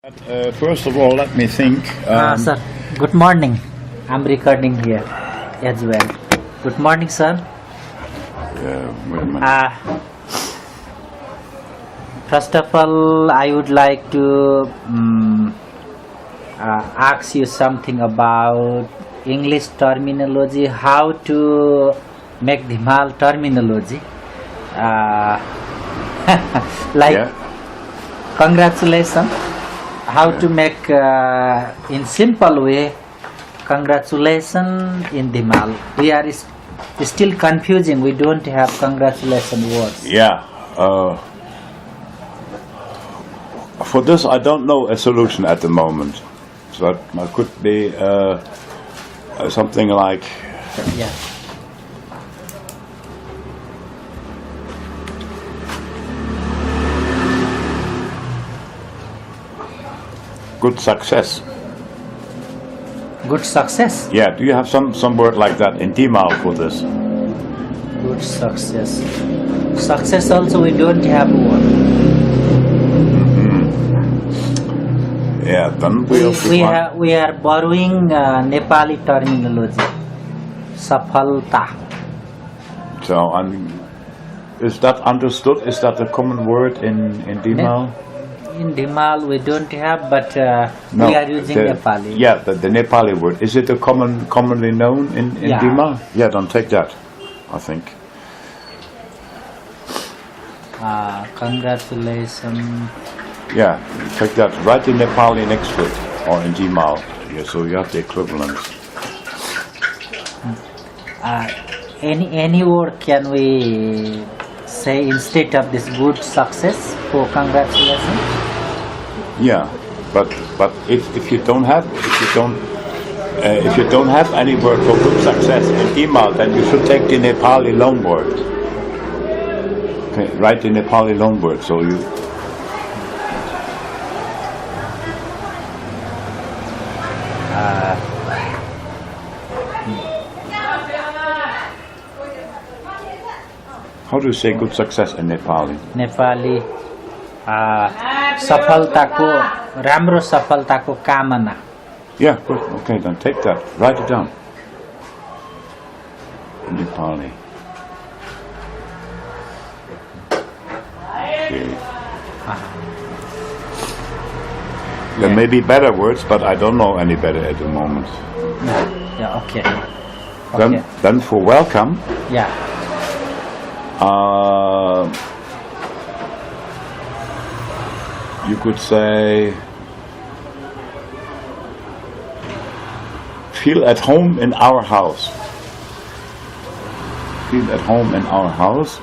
First of all, let me think. Sir, good morning. I'm recording here as well. Good morning, sir. Wait a minute. First of all, I would like to ask you something about English terminology, how to make Dhimal terminology. Congratulations. How to make in simple way congratulations in Dhimal. We are still confusing. We don't have congratulation words. Yeah. For this, I don't know a solution at the moment. So it could be something like. Yeah. Good success. Good success. Yeah. Do you have some word like that in Dhimal for this? Good success. Success also we don't have one. Yeah. Then we are borrowing Nepali terminology. Safalta. So is that understood? Is that a common word in Dhimal? In Dhimal we don't have, but No, we are using Nepali. Yeah, the Nepali word. Is it a commonly known in Dhimal? Yeah, don't take that, I think. Congratulations. Yeah, take that. Write in Nepali next to it, or in Dhimal. Yeah, so you have the equivalent. Any word can we say instead of this good success for congratulations? Yeah, but if you don't have any word for good success in Dhimal, then you should take the Nepali loan word. Okay, write the Nepali loan word. So you. How do you say good success in Nepali? Nepali सफलताको राम्रो सफलताको कामना. Yeah, good. Okay, then take that. Write it down. Nepali. Okay. There may be better words, but I don't know any better at the moment. Yeah, okay. Then for welcome. Yeah. You could say, feel at home in our house. Feel at home in our house.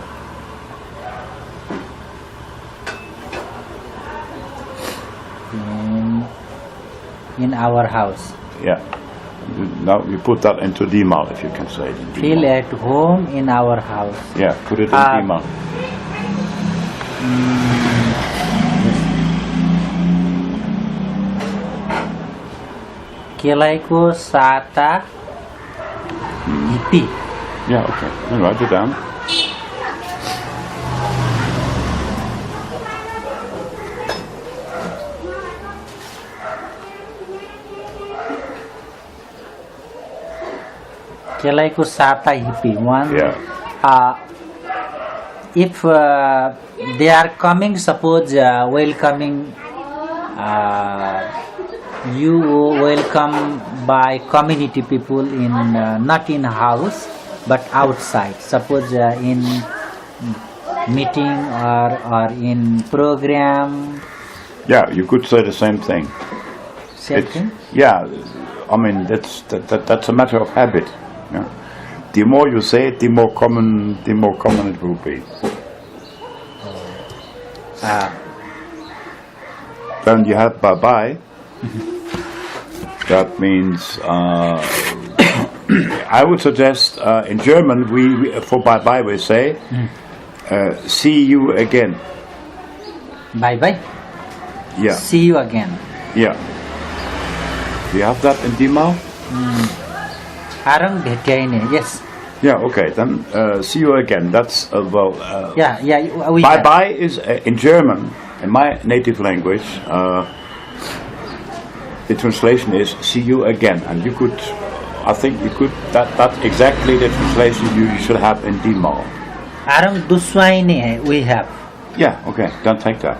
In our house. Yeah. Now you put that into Dhimal, if you can say it in Dhimal. Feel at home in our house. Yeah, put it in Dhimal. केलाईको साता hippie. Yeah, okay. Then write it down. केलाईको साता hippie. One. Yeah. If they are coming, suppose welcoming. You welcome by community people in not in house but outside. Suppose in meeting or in program. Yeah, you could say the same thing. Same thing. Yeah, I mean that's a matter of habit. Yeah. The more you say it, the more common it will be. Then you have bye bye. That means I would suggest in German we for bye bye we say see you again. Bye bye. Yeah. See you again. Yeah. Do you have that in Dhimal? Arang भेट्याइने. Yes. Yeah. Okay. Then see you again. That's yeah. Bye bye is in German, in my native language. the translation is "see you again," and you could, I think you could. That's exactly the translation you should have in Dimal. Arang duswaine we have. Yeah. Okay. Don't take that.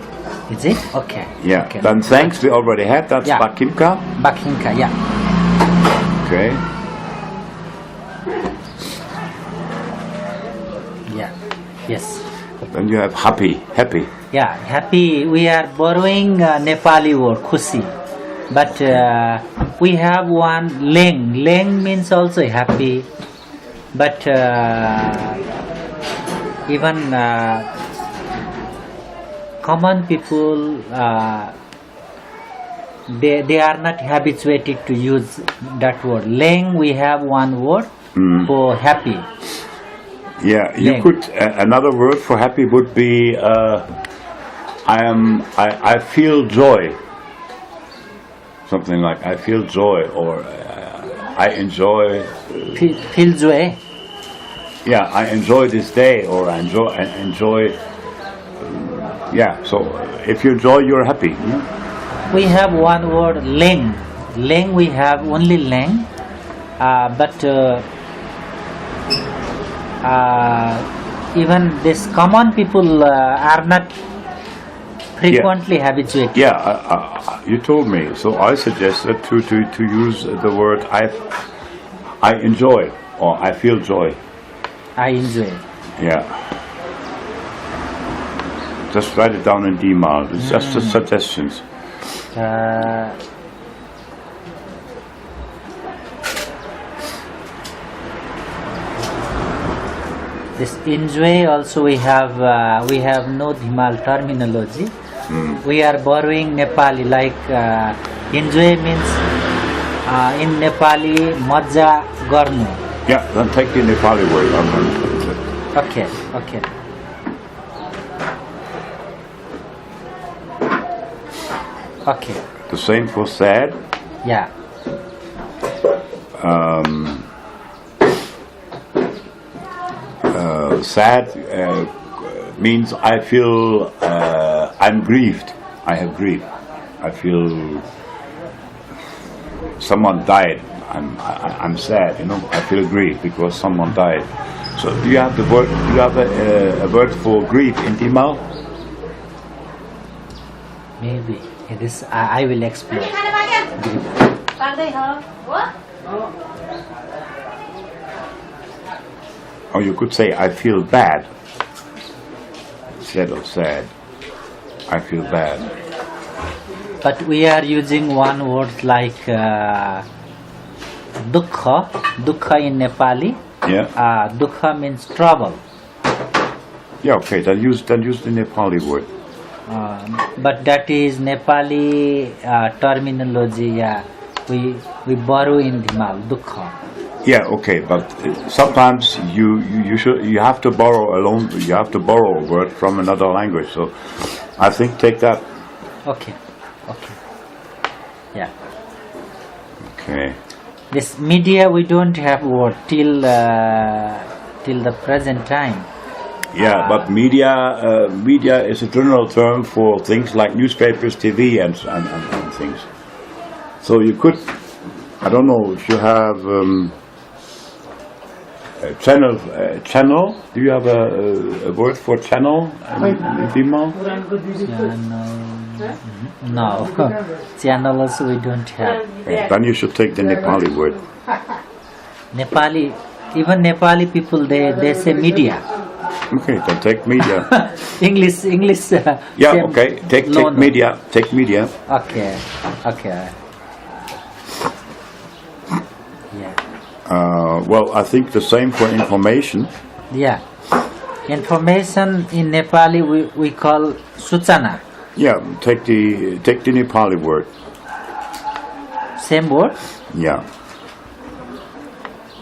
Is it? Okay. Yeah. Okay. Then thanks we already had. That's Yeah. Bakimka. Bakinka, yeah. Okay. Yeah. Yes. Then you have happy. Yeah, happy. We are borrowing Nepali word khushi, but we have one leng. Leng means also happy, but even common people they are not habituated to use that word. Leng, we have one word for happy. Yeah, you Leng. could. Another word for happy would be I feel joy. Something like I feel joy, or I enjoy. Feel joy. Yeah, I enjoy this day, or I enjoy. Yeah, so if you enjoy, you're happy. Yeah? We have one word leng. Leng, we have only leng, but even this common people are not frequently habituated. Yeah, you told me, so I suggested to use the word I enjoy, or I feel joy. I enjoy. Yeah. Just write it down in Dimal. It's just the suggestions. This enjoy also we have no Dhimal terminology. We are borrowing Nepali, like enjoy means in Nepali maja garnu. Yeah, then take the Nepali word. I'm going to put it. Okay, okay. Okay. The same for sad. Yeah. Sad means I feel I'm grieved. I have grief. I feel someone died. I'm sad. You know, I feel grief because someone died. So do you have the word? Do you have a word for grief in Dimal? Maybe. This I will explore. Or you could say I feel bad instead of sad. I feel bad. But we are using one word like dukha. Dukha in Nepali. Yeah. Dukha means trouble. Yeah. Okay. Then use the Nepali word. But that is Nepali terminology. Yeah, we borrow in Dhimal dukha. Yeah, okay, but sometimes you have to borrow a word from another language. So I think take that. Okay. Yeah. Okay. This media we don't have word till the present time. Yeah, but media is a general term for things like newspapers, TV, and things. So you could, I don't know if you have channel. Do you have a word for channel in Dimal? No. Channel also we don't have. Then you should take the Nepali word. Nepali, even Nepali people they say media. Okay, then take media. English. Yeah, okay. Take media. Take media. Okay. Yeah. Well, I think the same for information. Yeah. Information in Nepali we call suchana. Yeah, take the Nepali word. Same word? Yeah.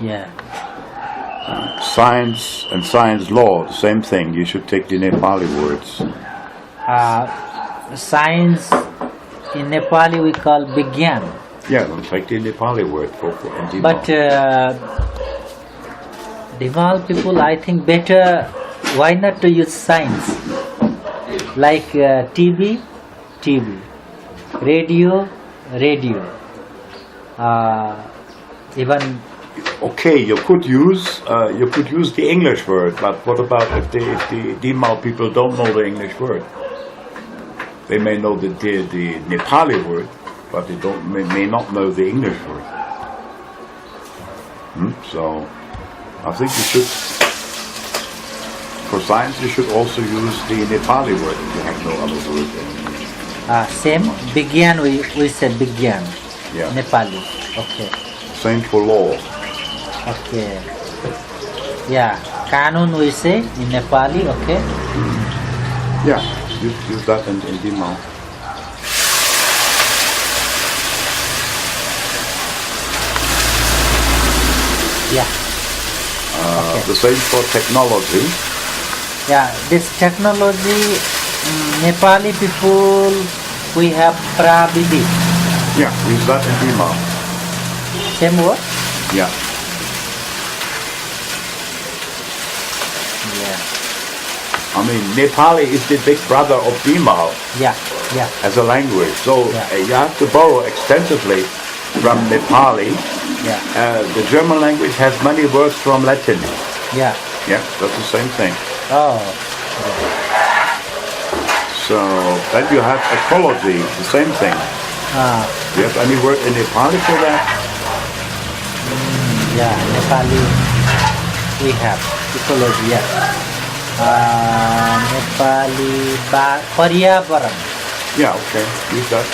Yeah. Science and science law, the same thing. You should take the Nepali words. Science in Nepali we call Vigyan. Yeah, we'll take the Nepali word for Dhimal. But Dhimal people, I think better, why not to use science? Like TV, radio, even Okay, you could use the English word, but what about if the Dimal people don't know the English word? They may know the Nepali word, but they may not know the English word. So I think you should, for science, you should also use the Nepali word if you have no other word. same Bigyan, we said Bigyan. Yeah. Nepali. Okay. Same for law. Okay. Yeah. Kanun we say in Nepali. Okay. Yeah, use that in Dimal. Yeah. The same for technology. Yeah. This technology, Nepali people, we have Prabidi. Yeah, use that in Dimal. Same word. Yeah. Yeah. I mean, Nepali is the big brother of Dimal Yeah. Yeah. as a language. So Yeah. you have to borrow extensively from Nepali. Yeah. The German language has many words from Latin. Yeah. Yeah, that's the same thing. Oh. So then you have ecology, the same thing. Do you have any word in Nepali for that? Yeah. Nepali. We have ecology. Yeah. Nepali Paryawaran. Yeah, okay, use that.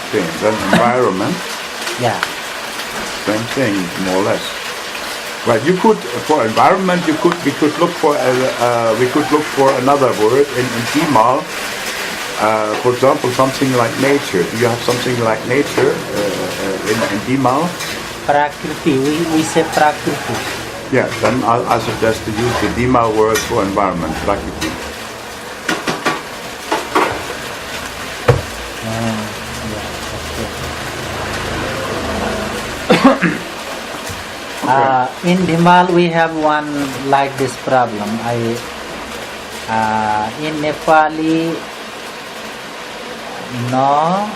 Okay, and then environment, Yeah. same thing, more or less. Well, you could for environment, we could look for another word in Dimal. For example, something like nature. Do you have something like nature in Dimal? Prakriti. We say Prakriti. Yeah, then I suggest to use the Dimal word for environment, prakriti. In Dhimal we have one like this problem. In Nepali, no,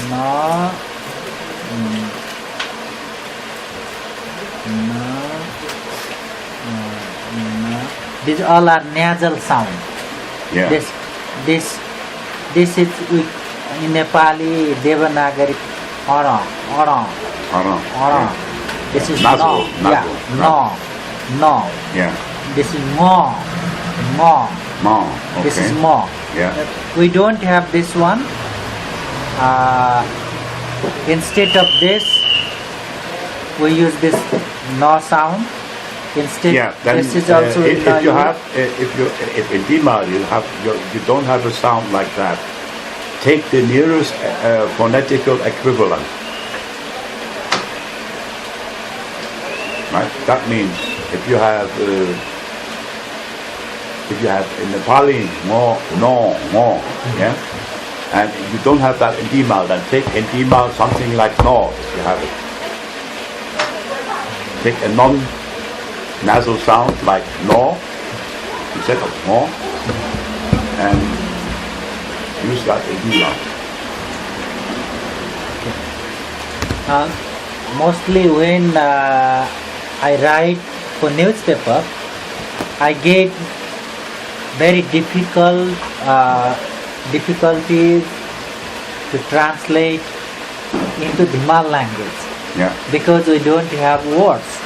no, no. These all are nasal sound. Yeah. This is in Nepali Devanagari ora. This is Nasal, no. Yeah, nasal, no. Yeah. This is mo. Ma. Okay. This is mo. Yeah. We don't have this one. Instead of this, we use this no sound. Instead, Yeah. Then this is also if no, if in Dimal you don't have a sound like that, take the nearest phonetical equivalent. Right. That means if you have in Nepali mo, yeah, and you don't have that in Dimal, then take in Dimal something like no if you have it. Take a non-nasal sound like no instead of mo, and use that in Dimal. mostly when I write for newspaper, I get very difficulties to translate into Dhimal language. Yeah. Because we don't have words.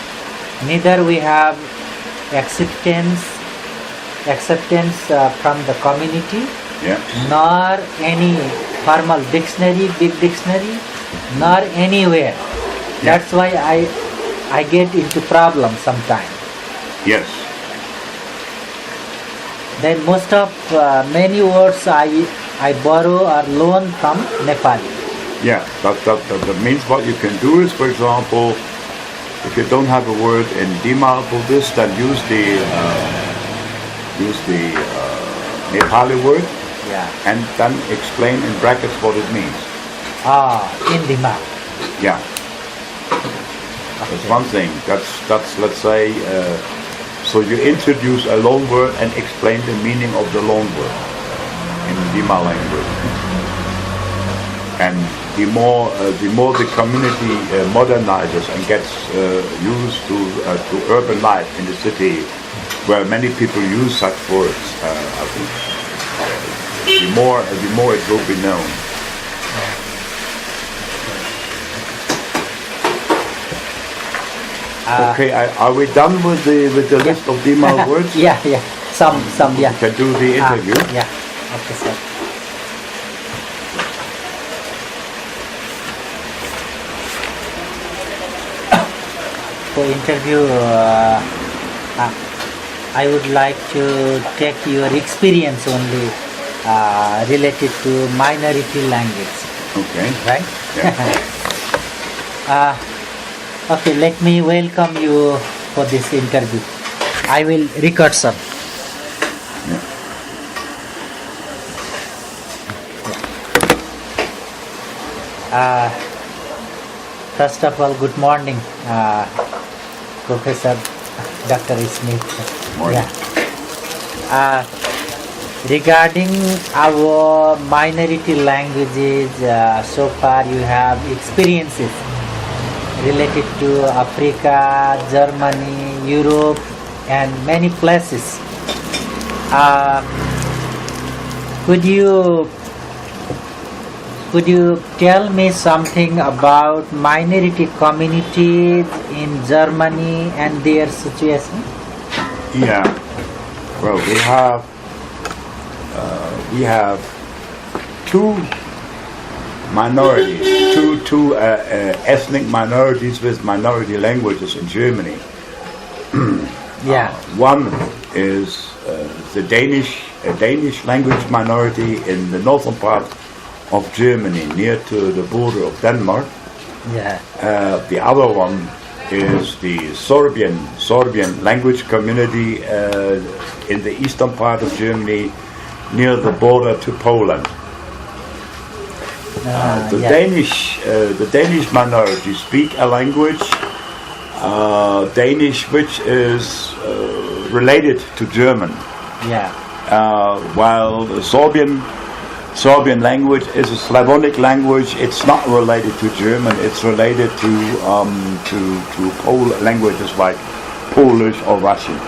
Neither we have acceptance from the community, Yeah. nor any formal dictionary, big dictionary, nor anywhere. Yeah. That's why I get into problems sometimes. Yes. Then most of many words I borrow or loan from Nepali. Yeah, that means what you can do is, for example, if you don't have a word in Dimal for this, then use the Nepali word Yeah. and then explain in brackets what it means. In Dhimal. Yeah, that's one thing. That's let's say So you introduce a loan word and explain the meaning of the loan word in Dima language. And the more the community modernizes and gets used to urban life in the city, where many people use such words, I think the more it will be known. Okay, are we done with the list of Dima words? Yeah. Some, yeah. We can do the interview. Yeah. Okay, sir. For interview, I would like to take your experience only related to minority language. Okay. Right? Yeah. Okay, let me welcome you for this interview. I will record, sir. First of all, good morning, Professor Dr. Smith. Morning. Yeah. Regarding our minority languages, so far you have experiences related to Africa, Germany, Europe, and many places. Could you tell me something about minority communities in Germany and their situation? Yeah. Well, we have two minorities, two ethnic minorities with minority languages in Germany. Yeah. One is the Danish language minority in the northern part of Germany, near to the border of Denmark. Yeah. The other one is the Sorbian language community in the eastern part of Germany, near the border to Poland. The Danish minority speak a language, Danish, which is related to German. Yeah. While the Sorbian language is a Slavonic language. It's not related to German. It's related to languages like Polish or Russian.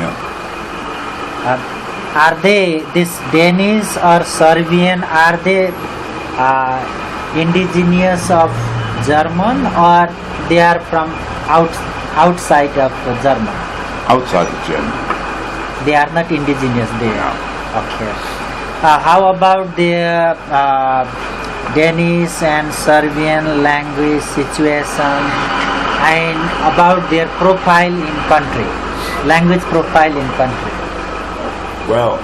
Yeah. Are they this Danish or Serbian? Are they indigenous of German, or they are from outside of German? Outside of German. They are not indigenous there. Yeah. Okay. How about the Danish and Serbian language situation, and about their profile in country, language profile in country? Well,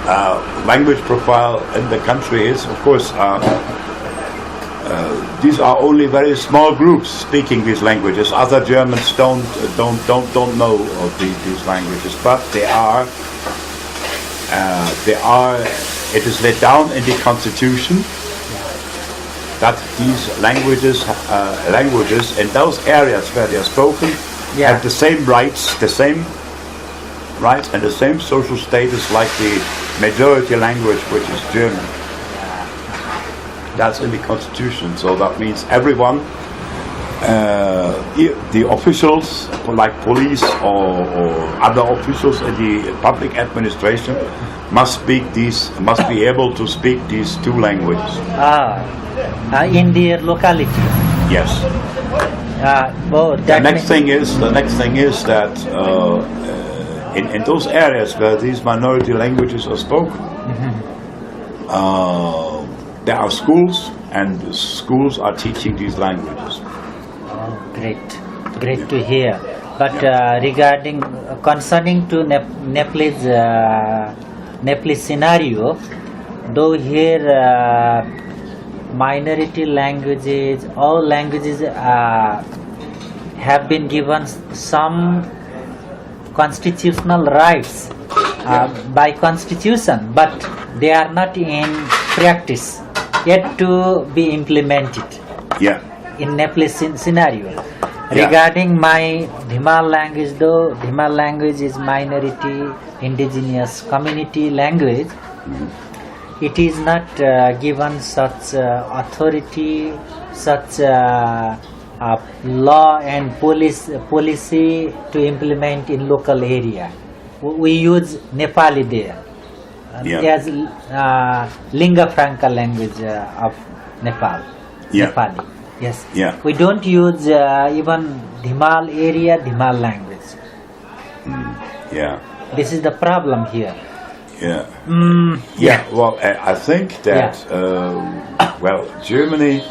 language profile in the country is, of course, these are only very small groups speaking these languages. Other Germans don't know of these languages, but they are. It is laid down in the constitution that these languages in those areas where they are spoken have the same rights and the same social status like the majority language, which is German. That's in the constitution, so that means everyone, the officials like police or other officials in the public administration must be able to speak these two languages. In their locality. Yes. The next thing is that in those areas where these minority languages are spoken, there are schools, and the schools are teaching these languages. Oh, great to hear. But concerning to Nepalese scenario, though here minority languages, all languages have been given some constitutional rights by constitution, but they are not in practice, yet to be implemented. Yeah. In Nepalese scenario, Regarding my Dhimal language, though, Dhimal language is minority, indigenous community language. It is not given such authority, such law and policy to implement in local area. We use Nepali there as lingua franca language of Nepal. Nepali. Yes. We don't use even Dhimal area, Dhimal language. This is the problem here. Well, I think that Germany,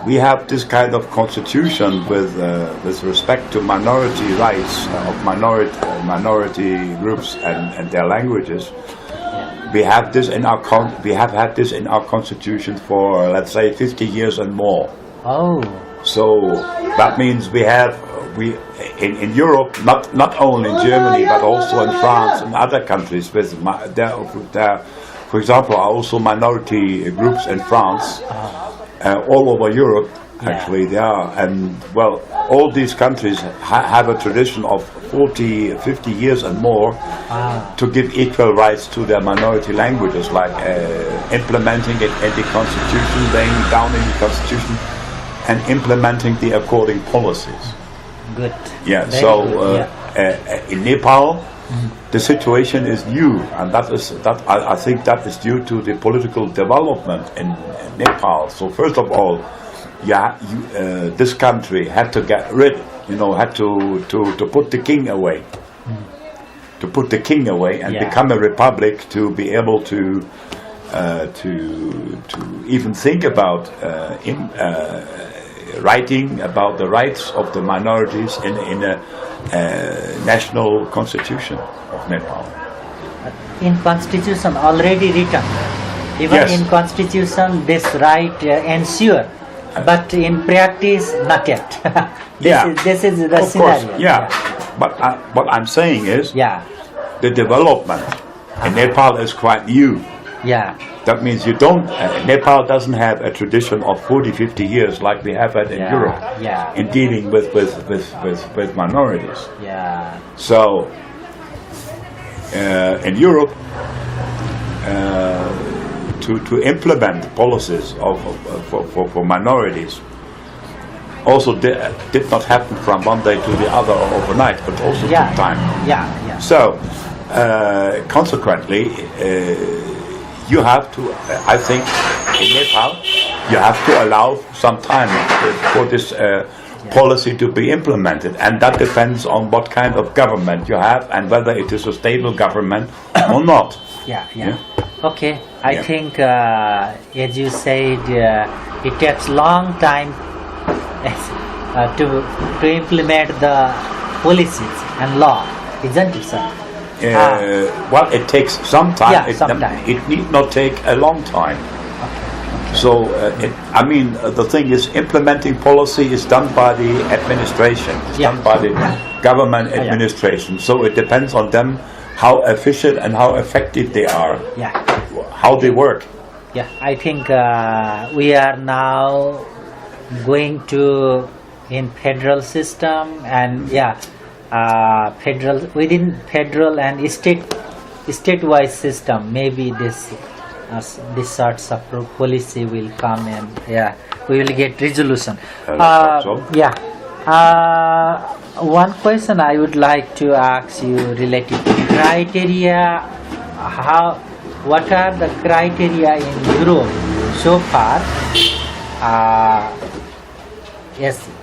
we have this kind of constitution with respect to minority rights of minority groups and their languages. We have this in our we have had this in our constitution for, let's say, 50 years and more. So that means we have in Europe, not only in Germany but also in France and other countries. With for example, are also minority groups in France, all over Europe. Actually, and well, all these countries have a tradition of 40, 50 years and more to give equal rights to their minority languages, like implementing it in the constitution, laying down in the constitution, and implementing the according policies. Good. In Nepal, the situation is new, and I think that is due to the political development in Nepal. So first of all, this country had to get rid, had to put the king away, and become a republic to be able to even think about writing about the rights of the minorities in a national constitution of Nepal. In constitution already written, even in constitution this right ensure. But in practice, not yet. This is the scenario. But what I'm saying is, the development in Nepal is quite new. That means Nepal doesn't have a tradition of 40, 50 years like we have it in Europe in dealing with minorities. So in Europe, to implement policies for minorities also did not happen from one day to the other or overnight, but also took time. So consequently, you have to, I think, in Nepal, you have to allow some time for this policy to be implemented, and that depends on what kind of government you have and whether it is a stable government or not. Okay, I think as you said, it takes long time to implement the policies and law, isn't it, sir? Well, it takes some time. It need not take a long time. So, the thing is, implementing policy is done by the administration. It's done by the government administration. So it depends on them how efficient and how effective they are. How they work. I think we are now going to in federal system, and within federal and state-wise system. Maybe this sorts of policy will come, and we will get resolution. One question I would like to ask you related to criteria. What are the criteria in Europe so far?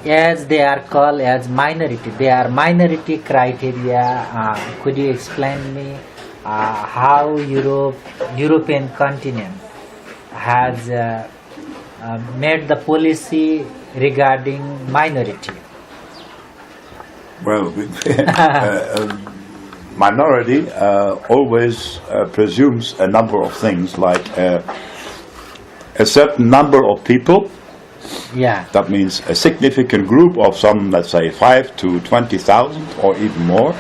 As they are called as minority, they are minority criteria. Could you explain me how European continent has made the policy regarding minority? Well, minority always presumes a number of things, like a certain number of people. That means a significant group of some, let's say, 5 to 20,000 or even more,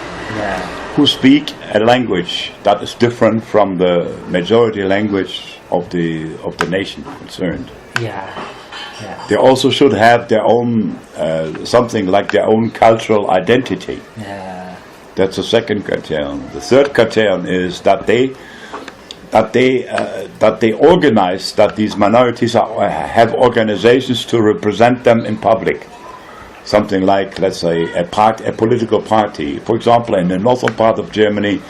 who speak a language that is different from the majority language of the nation concerned. They also should have their own, something like their own cultural identity. Yeah. That's the second criterion. The third criterion is that they organize, that these minorities have organizations to represent them in public. Something like, let's say, a political party. For example, in the northern part of Germany,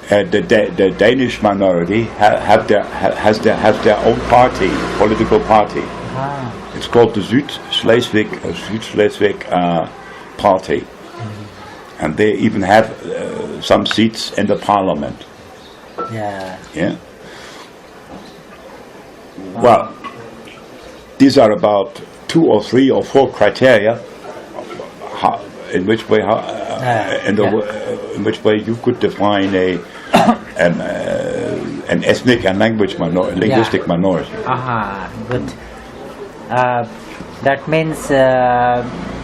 the Danish minority has their own party, political party. Ah. It's called the Südschleswig Party, and they even have some seats in the parliament. Yeah. Yeah. Well, these are about 2 or 3 or 4 criteria. In which way you could define an ethnic and linguistic minority. Good. That means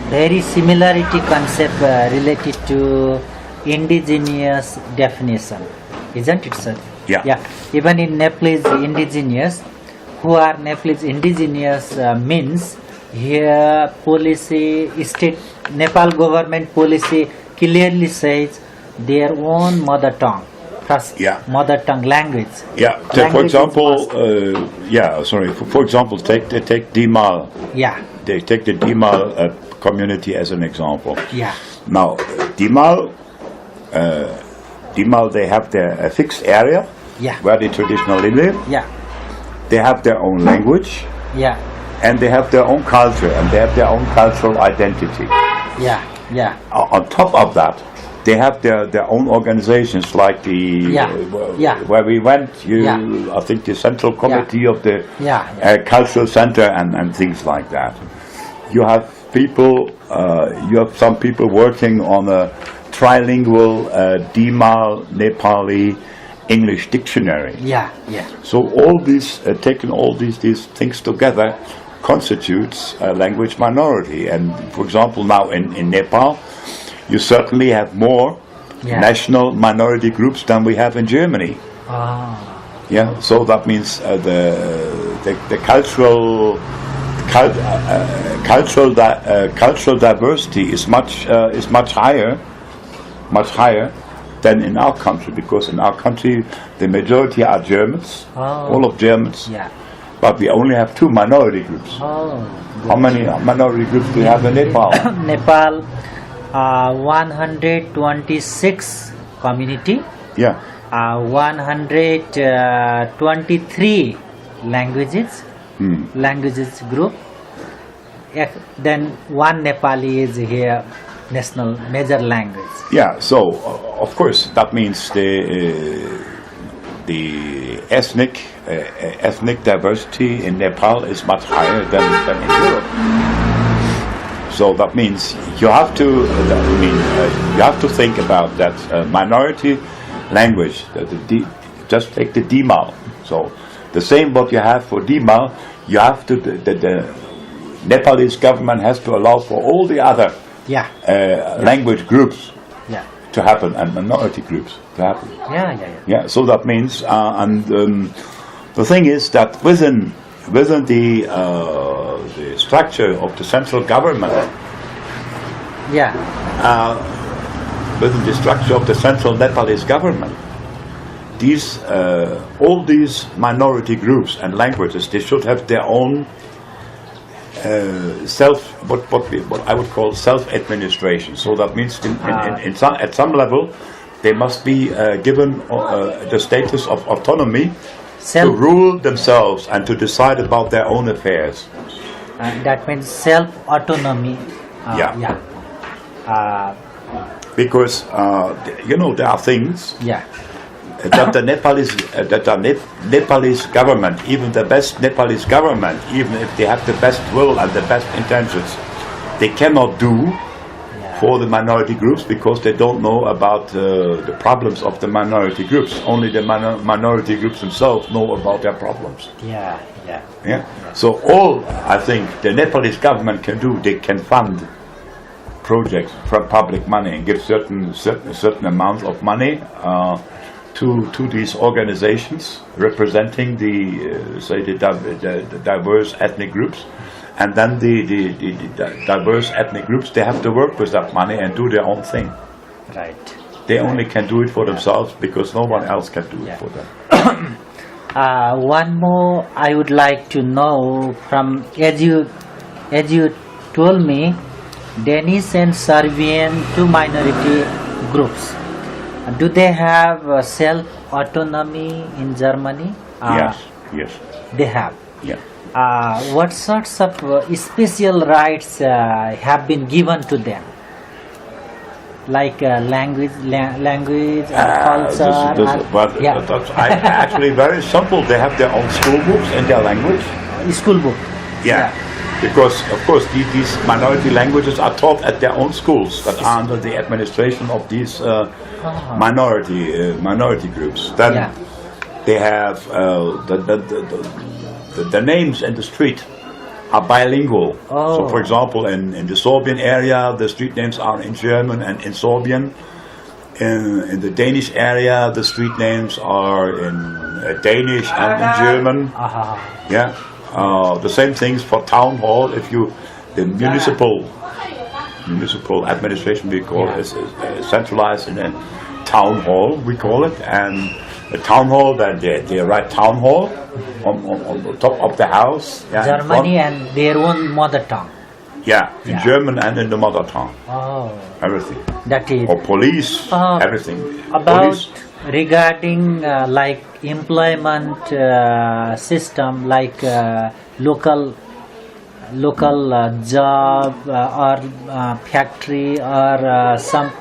very similarity concept related to indigenous definition, isn't it, sir? Yeah. Yeah. Even in Nepalese indigenous, who are Nepalese indigenous means here policy, state Nepal government policy clearly says their own mother tongue, first mother tongue language. Yeah. For example, For example, take Dimal. Yeah. They take the Dimal community as an example. Yeah. Now, Dimal, they have their fixed area where they traditionally live. Yeah. They have their own language. Yeah. And they have their own culture, and they have their own cultural identity. Yeah. Yeah. On top of that, they have their own organizations, like where we went. I think the central committee of the cultural center and things like that. You have people. You have some people working on a trilingual Dimal Nepali English dictionary. Yeah. Yeah. So all these, taking all these things together, constitutes a language minority. And for example, now in Nepal, you certainly have more national minority groups than we have in Germany. Yeah, so that means the cultural diversity is much higher than in our country, because in our country the majority are Germans, all of Germans. Yeah. But we only have 2 minority groups. How many minority groups do you have in Nepal? Nepal, 126 community. Yeah. 123 languages. Languages group. Then 1 Nepali is here, national major language. Yeah. So of course that means the ethnic diversity in Nepal is much higher than in Europe. So that means you have to think about that minority language. Just take the Dimal. So the same what you have for Dimal, you have to the Nepalese government has to allow for all the other language groups to happen, and minority groups to happen. Yeah. So that means, the thing is that within the structure of the central government, within the structure of the central Nepalese government, all these minority groups and languages, they should have their own what I would call self-administration. So that means at some level they must be given the status of autonomy to rule themselves and to decide about their own affairs. That means self-autonomy. Because there are things that the Nepalese government, even the best Nepalese government, even if they have the best will and the best intentions, they cannot do for the minority groups, because they don't know about the problems of the minority groups. Only the minority groups themselves know about their problems. Yeah. So all I think the Nepalese government can do, they can fund projects from public money and give certain amount of money to these organizations representing the diverse ethnic groups, and then the diverse ethnic groups, they have to work with that money and do their own thing. Right. They only can do it for themselves because no one else can do it for them. One more I would like to know from, as you told me, Danish and Serbian, two minority groups. Do they have self-autonomy in Germany? Yes. They have. Yeah. What sorts of special rights have been given to them? Like language and culture. That's actually very simple. They have their own school books in their language. School book. Yeah. Because of course these minority languages are taught at their own schools that are under the administration of these minority groups. Then they have the names in the street are bilingual. So for example in the Sorbian area the street names are in German and in Sorbian. In the Danish area the street names are in Danish and in German. Yeah. The same things for town hall. If you the municipal administration we call is centralized in a town hall we call it, and the town hall, then they write town hall on the top of the house. Germany and their own mother tongue. Yeah, in German and in the mother tongue. Everything. That is. Or police, everything. About police. Regarding like employment system, like local job or factory or some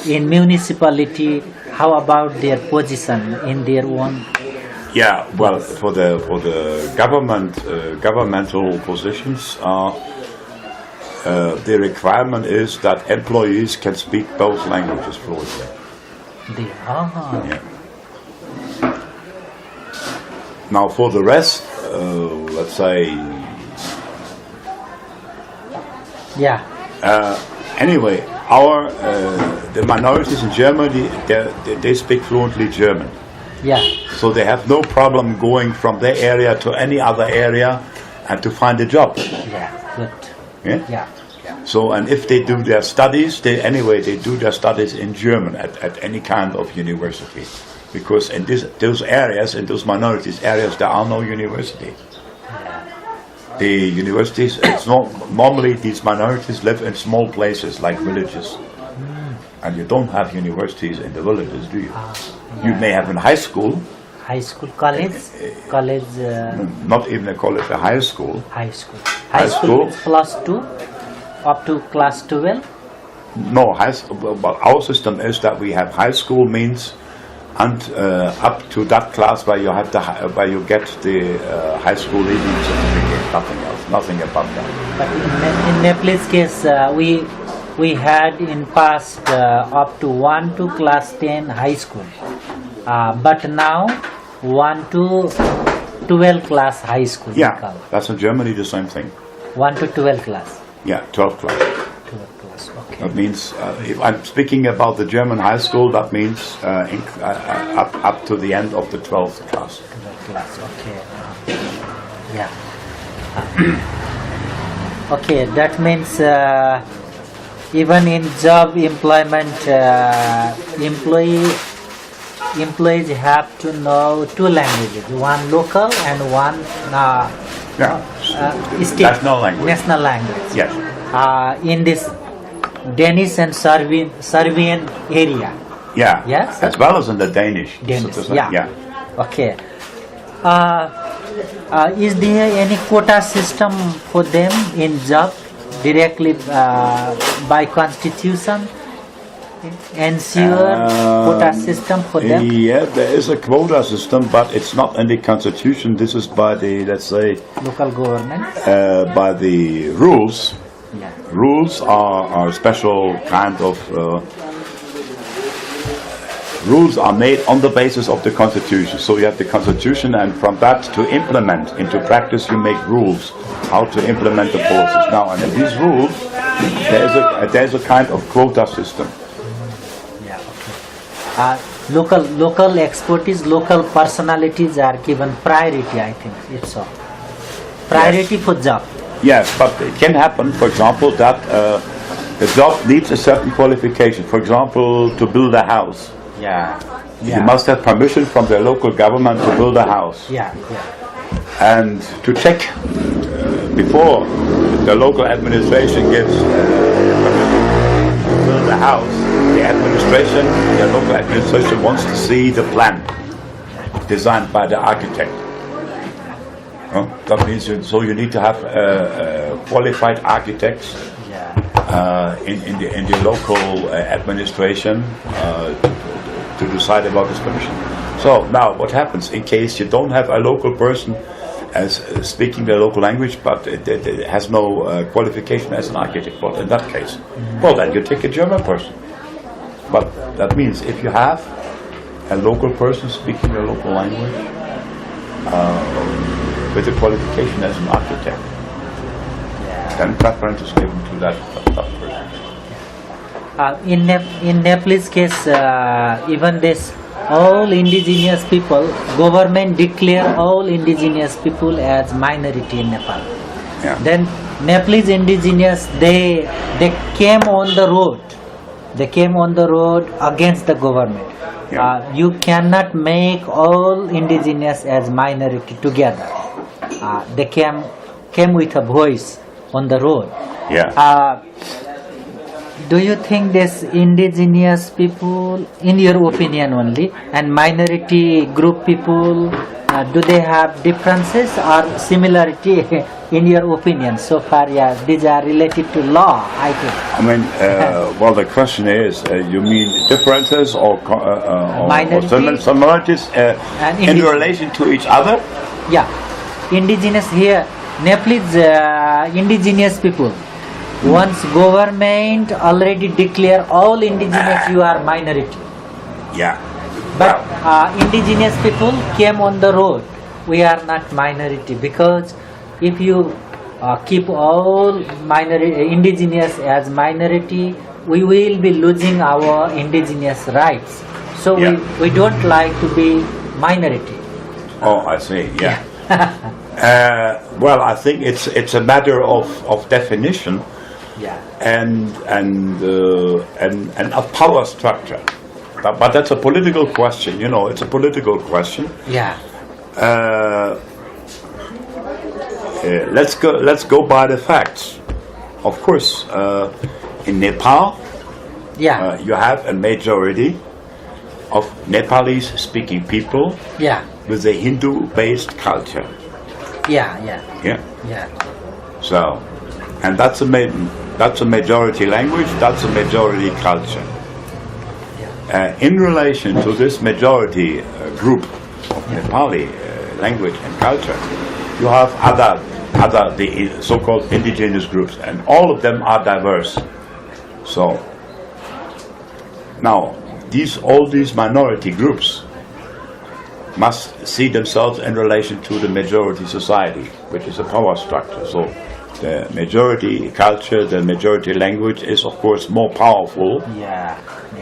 in municipality, how about their position in their own? Yeah, well, for the governmental positions, the requirement is that employees can speak both languages fluently. Yeah. Now, for the rest, let's say. Anyway, the minorities in Germany, they speak fluently German. Yeah. So they have no problem going from their area to any other area and to find a job. Yeah. Good. Yeah. So, and if they do their studies, they do their studies in German at any kind of university, because in those areas, in those minorities areas, there are no university. The universities, normally these minorities live in small places like villages, and you don't have universities in the villages, do you? You may have a high school. High school, college. Not even a college, a high school. High school plus 2. Up to class 12? No, but our system is that we have high school means and up to that class where you have where you get the high school leaving certificate. Nothing else, nothing above that. But in Nepalese case, we had in past up to 1 to class 10 high school, but now 1 to 12 class high school. Yeah, that's in Germany the same thing. 1 to 12 class. Yeah, 12 class. 12 class, okay. That means, if I'm speaking about the German high school, that means up to the end of the 12th class. 12th class, okay. Okay, that means even in job employment, employees have to know 2 languages, one local and one state, national language. National language. Yes. In this Danish and Serbian area. Yeah. Yes. As well as in the Danish. Yeah. Okay. Is there any quota system for them in job directly by constitution? Ensure quota system for them? Yeah, there is a quota system, but it's not in the constitution. This is by the, let's say, local government. By the rules. Yeah. Rules are special kind of rules are made on the basis of the constitution. So you have the constitution, and from that to implement into practice, you make rules how to implement the policies. Now, and in these rules, there's a kind of quota system. local expertise, local personalities are given priority. I think it's all priority for job. Yes, but it can happen, for example, that the job needs a certain qualification. For example, to build a house. Yeah. You must have permission from the local government to build a house. Yeah. And to check before the local administration gives permission to build a house, the local administration wants to see the plan designed by the architect. That means you need to have qualified architects in the local administration to decide about this permission. So now what happens in case you don't have a local person as speaking the local language, but it has no qualification as an architect? Well, in that case, well, then you take a German person. But that means if you have a local person speaking the local language with a qualification as an architect, then preference is given to that person. In Nepalese case, even this all indigenous people, government declare all indigenous people as minority in Nepal. Yeah. Then Nepalese indigenous, they came on the road. They came on the road against the government. Yeah. You cannot make all indigenous as minority together. They came with a voice on the road. Yeah. Do you think this indigenous people, in your opinion only, and minority group people, do they have differences or similarity in your opinion? So far, these are related to law, I think. I mean, well, the question is, you mean differences or similarities in relation to each other? Yeah, indigenous here, Nepalese indigenous people. Once government already declare all indigenous, you are minority. Yeah. But indigenous people came on the road. We are not minority, because if you keep all indigenous as minority, we will be losing our indigenous rights. So we don't like to be minority. Oh, I see. Yeah. Well, I think it's a matter of definition. Yeah. And a power structure, but that's a political question. It's a political question. Yeah. Let's go by the facts. Of course, in Nepal, you have a majority of Nepalese speaking people. Yeah. With a Hindu-based culture. Yeah. So, and that's a majority language, that's a majority culture. In relation to this majority group of Nepali language and culture, you have the so-called indigenous groups, and all of them are diverse. So, now, all these minority groups must see themselves in relation to the majority society, which is a power structure. So the majority culture, the majority language is of course more powerful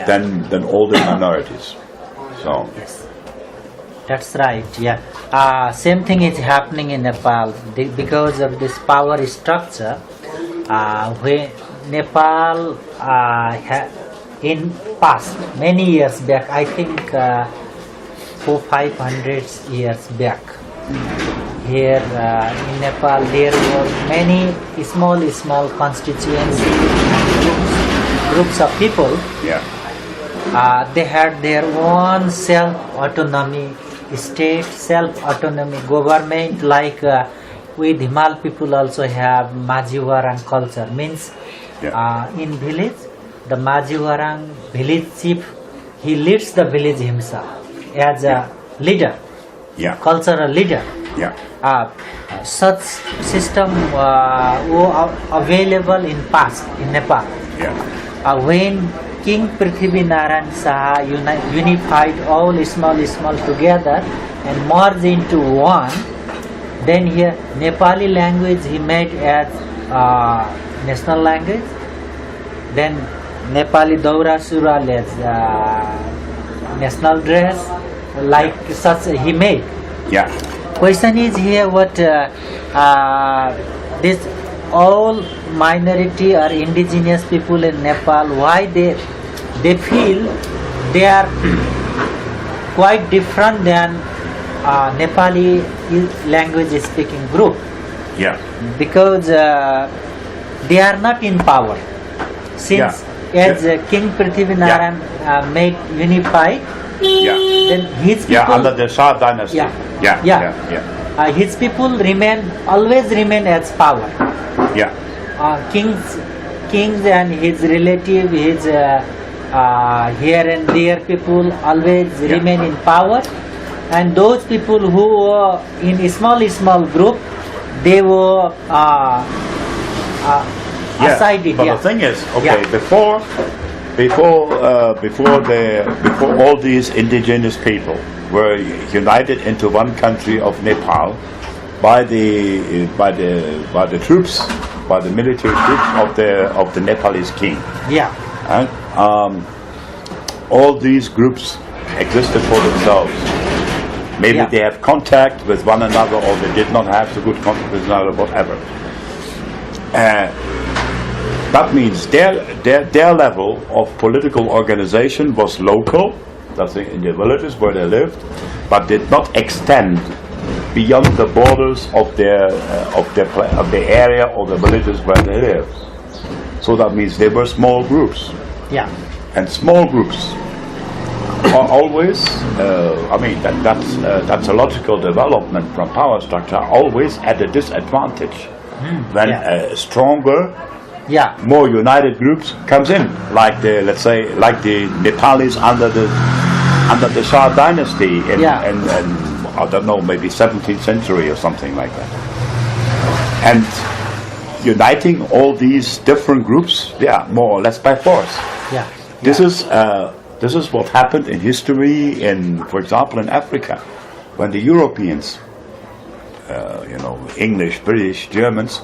than all the minorities. So yes, that's right. Yeah, same thing is happening in Nepal because of this power structure. When Nepal in past many years back, I think 400-500 years back, here in Nepal there were many small constituencies and groups of people. They had their own self-autonomy state, self-autonomy government, like we Dhimal people also have Majiwarang culture. Means in village, the Majiwarang village chief, he leads the village himself as a leader, cultural leader. Such system were available in past in Nepal. When King Prithvi Narayan Saha unified all small together and merged into one, then here Nepali language he made as national language. Then Nepali Daura Sural as national dress, like such he made. Yeah. Question is here what this all minority or indigenous people in Nepal, why they feel they are quite different than Nepali language speaking group. Yeah. Because they are not in power. Since as King Prithvinarayan made unified, then his people under the Shah dynasty. His people always remain as power. Kings and his relative, his here and there people always remain in power, and those people who were in a small group, they were aside. But the thing is, before all these indigenous people were united into one country of Nepal by the troops, by the military troops of the Nepalese king. And all these groups existed for themselves. Maybe they have contact with one another, or they did not have so good contact with one another, whatever. That means their level of political organization was local, that's in the villages where they lived, but did not extend beyond the borders of the area or the villages where they lived. So that means they were small groups. And small groups are always, that's a logical development from power structure, always at a disadvantage when stronger, more united groups comes in, like the Nepalese under the Shah dynasty in I don't know, maybe 17th century or something like that. And uniting all these different groups, more or less by force. This is what happened in history, for example, in Africa, when the Europeans, English, British, Germans,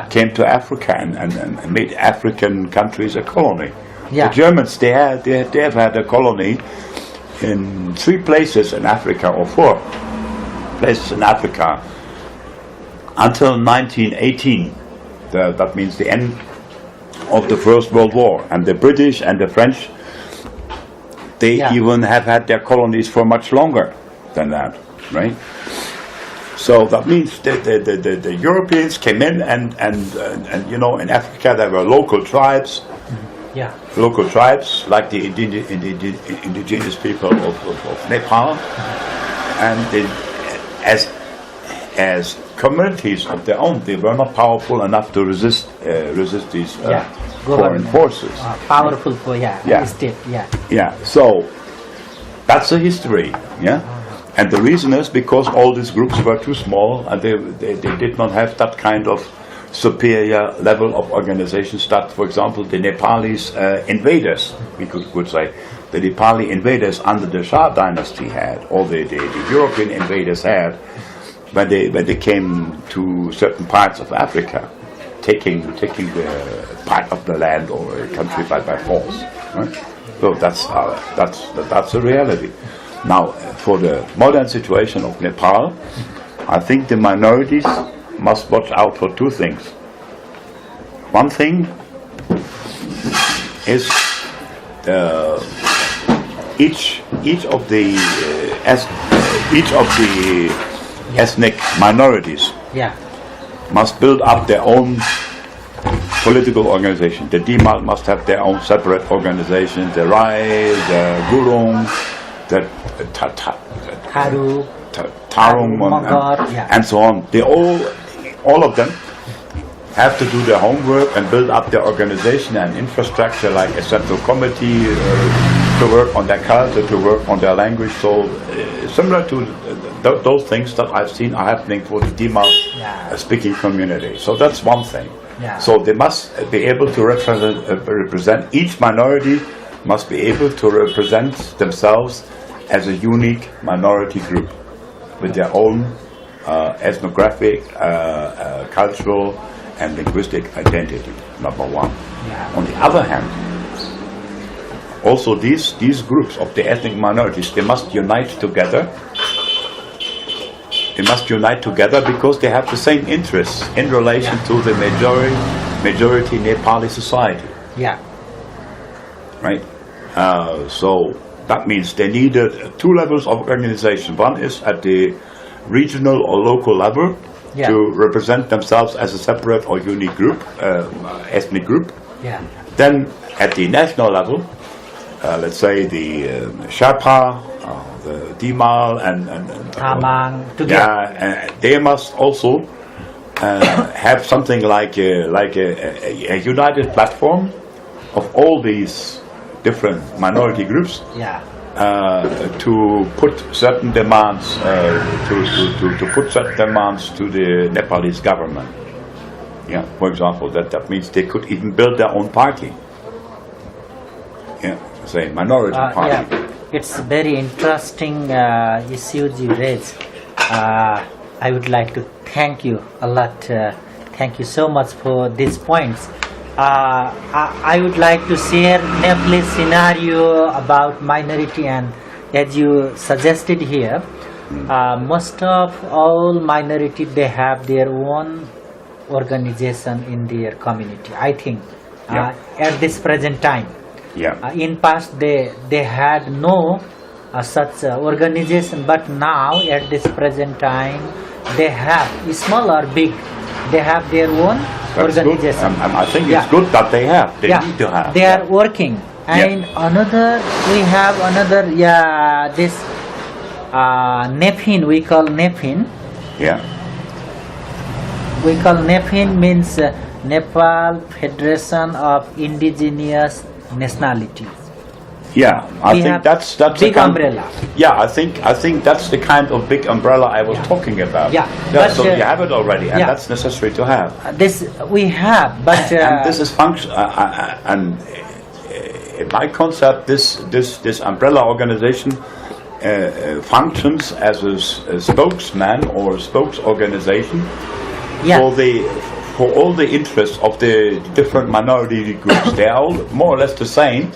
came to Africa and made African countries a colony. The Germans, they have had a colony in 3 places in Africa, or 4 places in Africa, until 1918. That means the end of the First World War. And the British and the French, they even have had their colonies for much longer than that, right? So that means the Europeans came in and in Africa there were local tribes, local tribes like the indigenous people of Nepal, and as communities of their own, they were not powerful enough to resist these foreign forces. Powerful for state. So that's the history. And the reason is because all these groups were too small, and they did not have that kind of superior level of organization that, for example, the Nepalese invaders, we could say, the Nepali invaders under the Shah dynasty had, or the European invaders had, when they came to certain parts of Africa, taking the part of the land or a country by force. Right? So that's the reality. Now, for the modern situation of Nepal, I think the minorities must watch out for 2 things. One thing is each of the ethnic minorities must build up their own political organization. The Dimal must have their own separate organization. The Rai, the Gurung, the Tarung, and so on. They all of them have to do their homework and build up their organization and infrastructure, like a central committee to work on their culture, to work on their language. So similar to those things that I've seen are happening for the Dimal speaking community. So that's one thing. So they must be able to represent each minority must be able to represent themselves as a unique minority group with their own ethnographic, cultural and linguistic identity, number one. On the other hand, also these groups of the ethnic minorities, they must unite together. They must unite together because they have the same interests in relation to the majority Nepali society. Yeah. Right? So that means they needed two levels of organization. One is at the regional or local level to represent themselves as a separate or unique group, ethnic group. Yeah. Then at the national level, let's say the Sherpa, the Dimal and Tamang together. they must also have something like a united platform of all these different minority groups to put certain demands to put certain demands to the Nepalese government. Yeah, for example, that means they could even build their own party. Yeah, say minority party. Yeah. It's very interesting issues you raise. I would like to thank you a lot. Thank you so much for these points. I would like to share Nepalese scenario about minority, and as you suggested here, most of all minority, they have their own organization in their community, I think, at this present time. In past they had no such organization, but now at this present time they have, small or big, they have their own organization. I think it's good that they have. They need to have. They are working. And another, we have another, this NEPHIN, we call NEPHIN. We call NEPHIN means Nepal Federation of Indigenous Nationalities. I think that's big umbrella. I think that's the kind of big umbrella I was talking about. So you have it already, and that's necessary to have. This we have, but and this is function. And in my concept, this umbrella organization functions as a spokesman or a spokes organization for all the interests of the different minority groups. They are all more or less the same,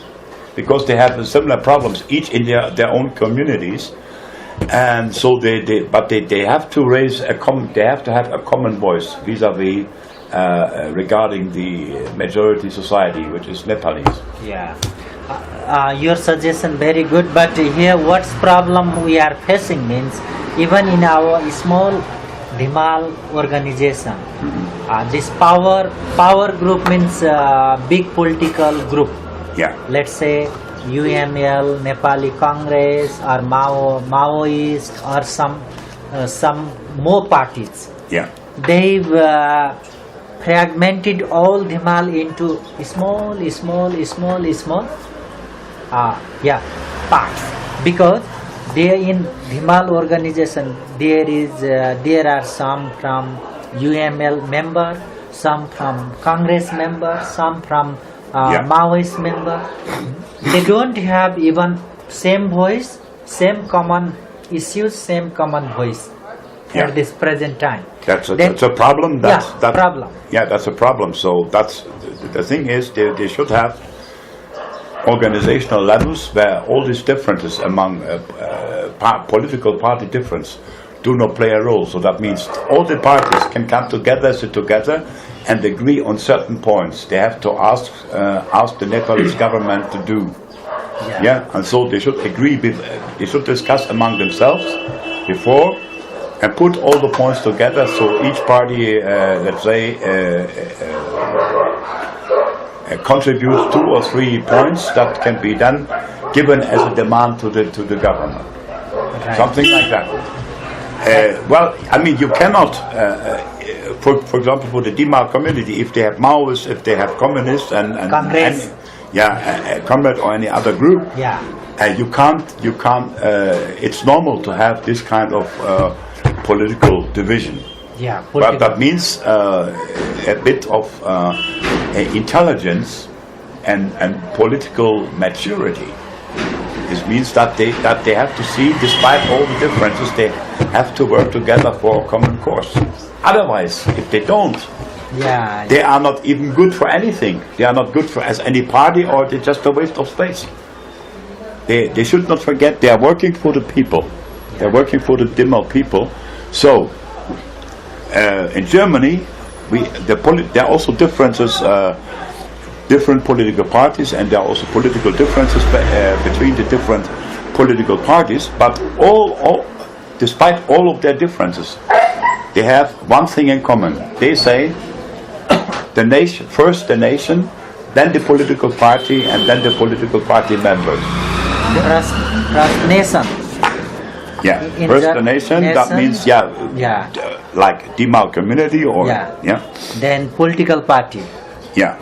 because they have similar problems, each in their own communities, and so they have to raise they have to have a common voice vis-a-vis regarding the majority society, which is Nepalese. Your suggestion very good, but here what's problem we are facing means, even in our small Dhimal organization, this power group means big political group. Let's say UML, Nepali Congress, or Maoist, or some more parties. They've fragmented all Dhimal into small parts, because they in Dhimal organization there are some from UML member, some from Congress member, some from Maoist member. They don't have even same voice, same common issues, same common voice at this present time. That's a problem. That's problem. That's a problem. So that's the thing is they should have organizational levels where all these differences among political party difference do not play a role. So that means all the parties can come together, sit together, and agree on certain points. They have to ask the Nepalese government to do. And so they should agree. They should discuss among themselves before and put all the points together. So each party, let's say, contributes 2 or 3 points that can be then given as a demand to the government. Something like that. Well, I mean, you cannot. For example, for the Dhimal community, if they have Maoists, if they have communists and comrade or any other group, you can't. It's normal to have this kind of political division. But that means a bit of intelligence and political maturity. This means that they have to see, despite all the differences, they have to work together for a common cause. Otherwise, if they don't, they are not even good for anything. They are not good for as any party, or they're just a waste of space. they should not forget they are working for the people. They're working for the Tamil people. So in Germany, there are also differences, different political parties, and there are also political differences between the different political parties. But despite all of their differences, they have one thing in common. They say the nation, first the nation, then the political party, and then the political party members. Trust nation. Yeah, first the nation, that means like Tamil community or Then political party. Yeah,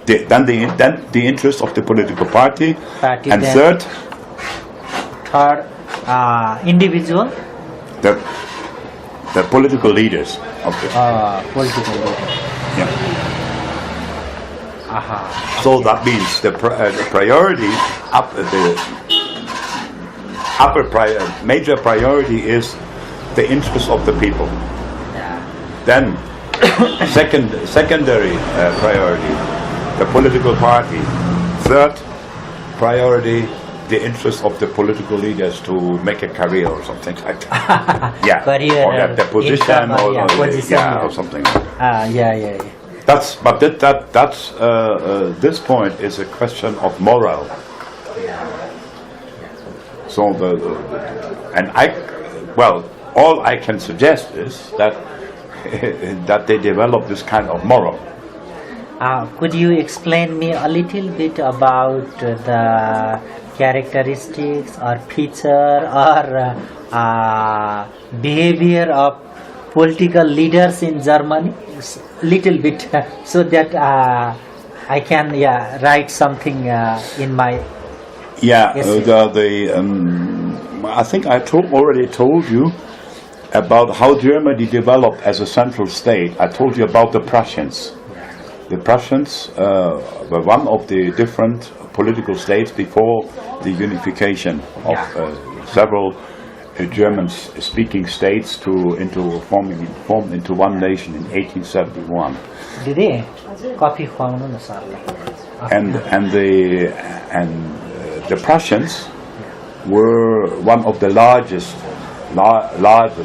then the interest of the political party and third, individual. The political leaders of the political leaders. Yeah. So that means the priority major priority is the interest of the people. Then secondary priority, the political party. Third priority, the interest of the political leaders to make a career or something like that. Career, or the position, position, or something. That's This point is a question of moral. So all I can suggest is that that they develop this kind of moral. Could you explain me a little bit about the characteristics or feature or behavior of political leaders in Germany? Little bit, so that I can write something in my. I think I already told you about how Germany developed as a central state. I told you about the Prussians. The Prussians were one of the different political states before the unification of several German-speaking states formed into one nation in 1871. The Prussians were one of the largest.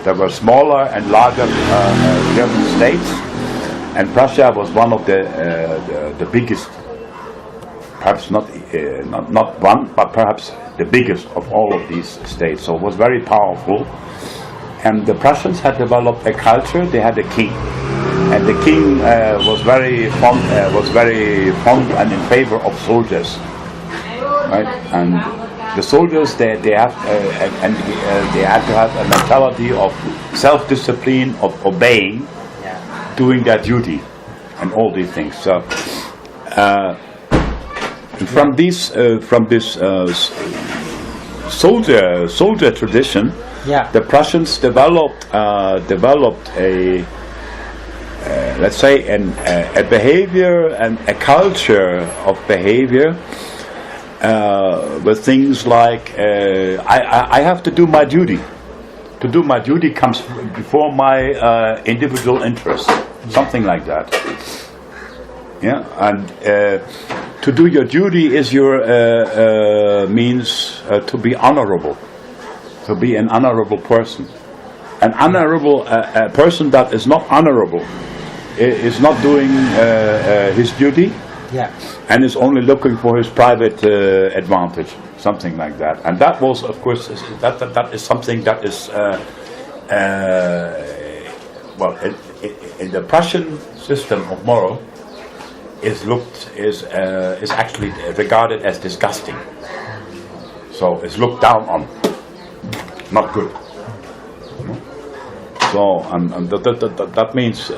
There were smaller and larger German states, and Prussia was one of the biggest. Perhaps not one, but perhaps the biggest of all of these states. So it was very powerful. And the Prussians had developed a culture. They had a king, and the king was very fond and in favor of soldiers, right? And the soldiers they had to have a mentality of self-discipline, of obeying, doing their duty, and all these things. So. From this soldier tradition, the Prussians developed a let's say a behavior and a culture of behavior with things like I have to do my duty. To do my duty comes before my individual interest, something like that. Yeah, and to do your duty is your means to be honorable, to be an honorable person. An honorable person that is not honorable is not doing his duty, and is only looking for his private advantage, something like that. And that was, of course, that is something that is in the Prussian system of moral. Is actually regarded as disgusting. So it's looked down on, not good. So and that means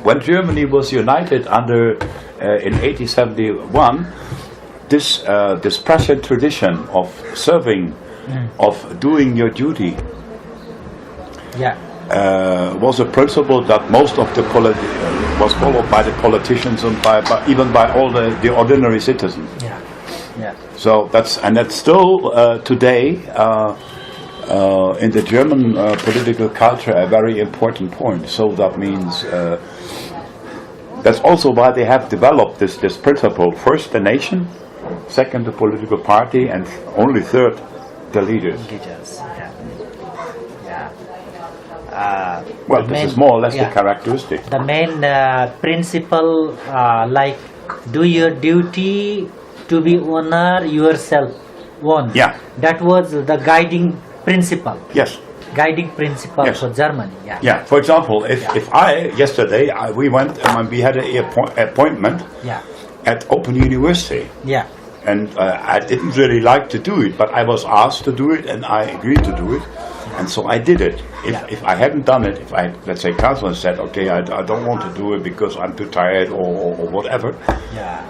when Germany was united in 1871, this Prussian tradition of serving, of doing your duty, was a principle that most of the was followed by the politicians and even by all the ordinary citizens. So that's still today in the German political culture a very important point. So that means that's also why they have developed this principle: first the nation, second the political party, and only third the leaders. Leaders, yeah. Well, The this is main- more or less yeah. the characteristic. The main principle, like do your duty to be honor yourself own. Yeah. That was the guiding principle. Yes. Guiding principle Yes. for Germany. Yeah. Yeah. For example, if yesterday we went and we had an appointment Yeah. at Open University. Yeah. And I didn't really like to do it, but I was asked to do it, and I agreed to do it, and so I did it. If I hadn't done it, if I, let's say, council said, okay, I don't want to do it because I'm too tired or whatever, Yeah.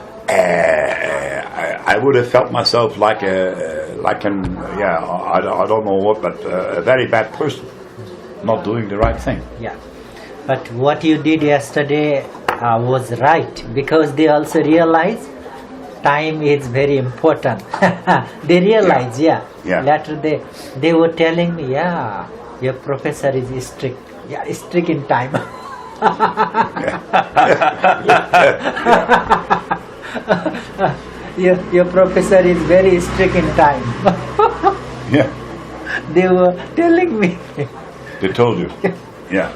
I would have felt myself like I don't know what, but a very bad person, not doing the right thing. Yeah. But what you did yesterday was right, because they also realized time is very important. They realize, yeah. Later they were telling me, yeah, your professor is strict. Yeah, strict in time. Your professor is very strict in time. Yeah. They were telling me. They told you. Yeah.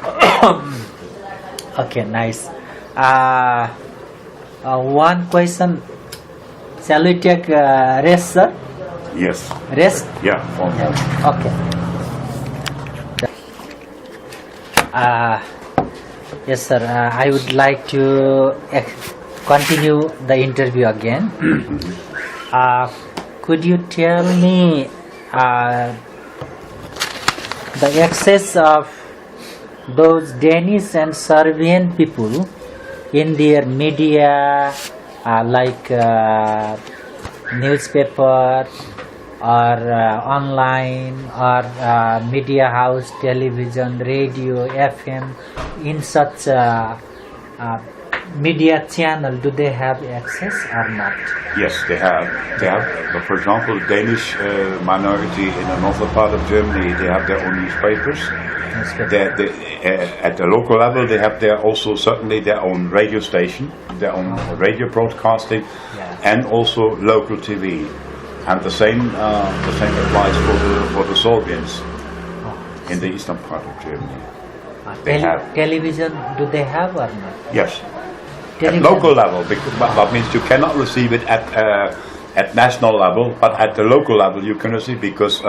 Okay, nice. One question. Shall we take rest, sir? Yes. Rest? Yeah. Okay. Yes, sir. I would like to continue the interview again. Could you tell me the access of those Danish and Serbian people in their media, like newspaper or online or media house, television, radio, FM, in such media channel, do they have access or not? Yes, they have. They have. For example, Danish minority in the northern part of Germany, they have their own newspapers. At the local level, they have also certainly their own radio station, their own radio broadcasting, and also local TV. And the same applies for the Sorbians in the eastern part of Germany. They have television. Do they have or not? Yes. Television. At local level, because that means you cannot receive it at national level, but at the local level you can receive, because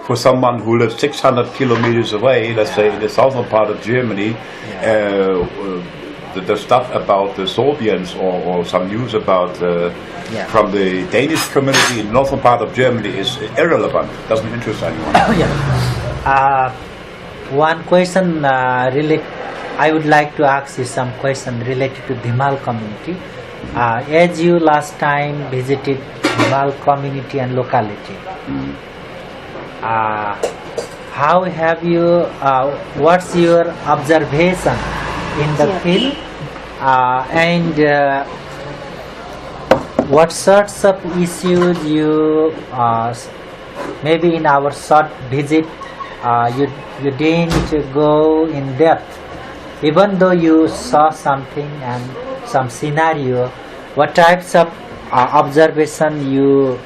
for someone who lives 600 kilometers away, let's say in the southern part of Germany, the stuff about the Sorbians or some news about from the Danish community in the northern part of Germany is irrelevant. Doesn't interest anyone. One question I would like to ask you some question related to Dhimal community. As you last time visited Dhimal community and locality, how have you, what's your observation in the field, and what sorts of issues you, maybe in our short visit, you didn't go in depth. Even though you saw something and some scenario, what types of observation you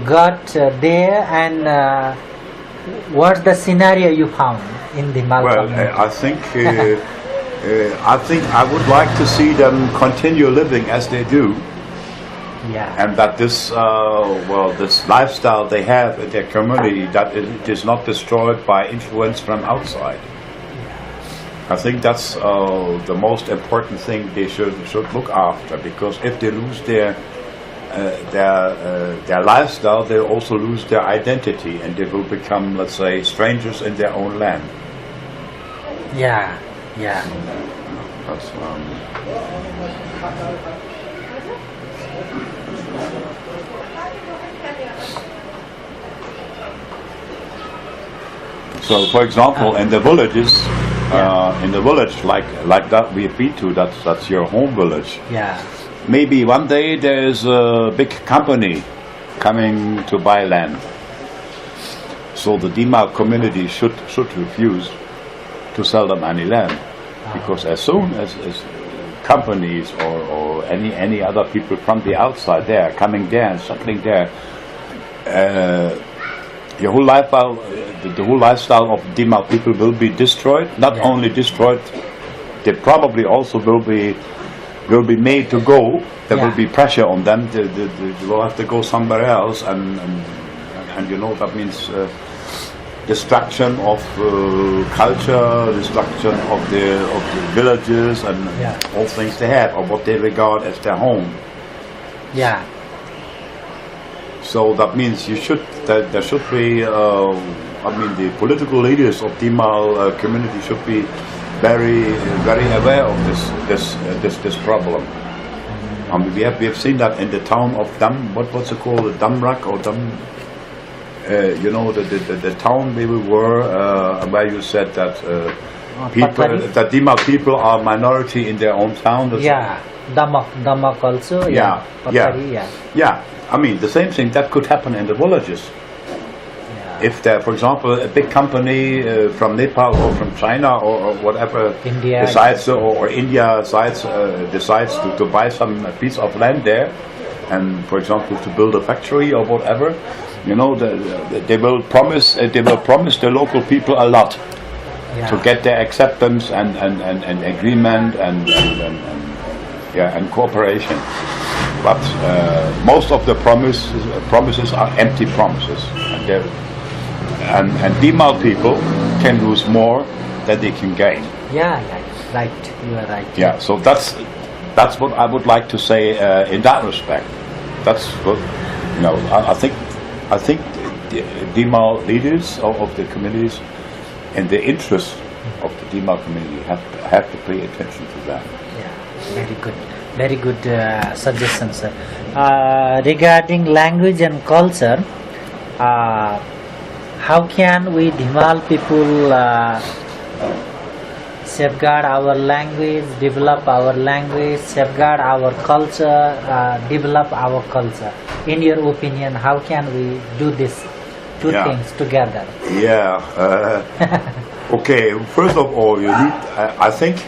got there, and what's the scenario you found in the Mal community? I think I would like to see them continue living as they do. Yeah. And that this lifestyle they have in their community, that it is not destroyed by influence from outside. I think that's the most important thing they should look after, because if they lose their lifestyle, they also lose their identity, and they will become, let's say, strangers in their own land. Yeah. That's, So, for example, in the villages, in the village like that we've been to, that's your home village. Yeah. Maybe one day there is a big company coming to buy land. So the Dhimal community should refuse to sell them any land, because as soon as companies or any other people from the outside there coming there and settling there, the whole lifestyle of Dima people will be destroyed. Not only destroyed, they probably also will be made to go. There will be pressure on them. They will have to go somewhere else, and you know that means destruction of culture, destruction of the villages and all things they have, or what they regard as their home. Yeah. So that means there should be. The political leaders of Dima community should be very aware of this problem. We have seen that in the town of what's it called, Damrak or Dam. You know the town where we were, where you said that that Dima people are minority in their own town. Damak also. Yeah. I mean the same thing that could happen in the villages. If there, for example, a big company from Nepal or from China or whatever India decides decides to buy some piece of land there, and for example to build a factory or whatever, you know, they will promise the local people a lot to get their acceptance and agreement and cooperation. But most of the promises are empty promises, and Dima people can lose more than they can gain. Right. You are right. Yeah, so that's what I would like to say in that respect. That's what, you know. I think the Dima leaders of the communities, in the interest of the Dima community, have to pay attention to that. Yeah, very good suggestion, sir. Regarding language and culture, how can we Dhimal people safeguard our language, develop our language, safeguard our culture, develop our culture? In your opinion, how can we do this two things together? Okay, first of all, you need. I think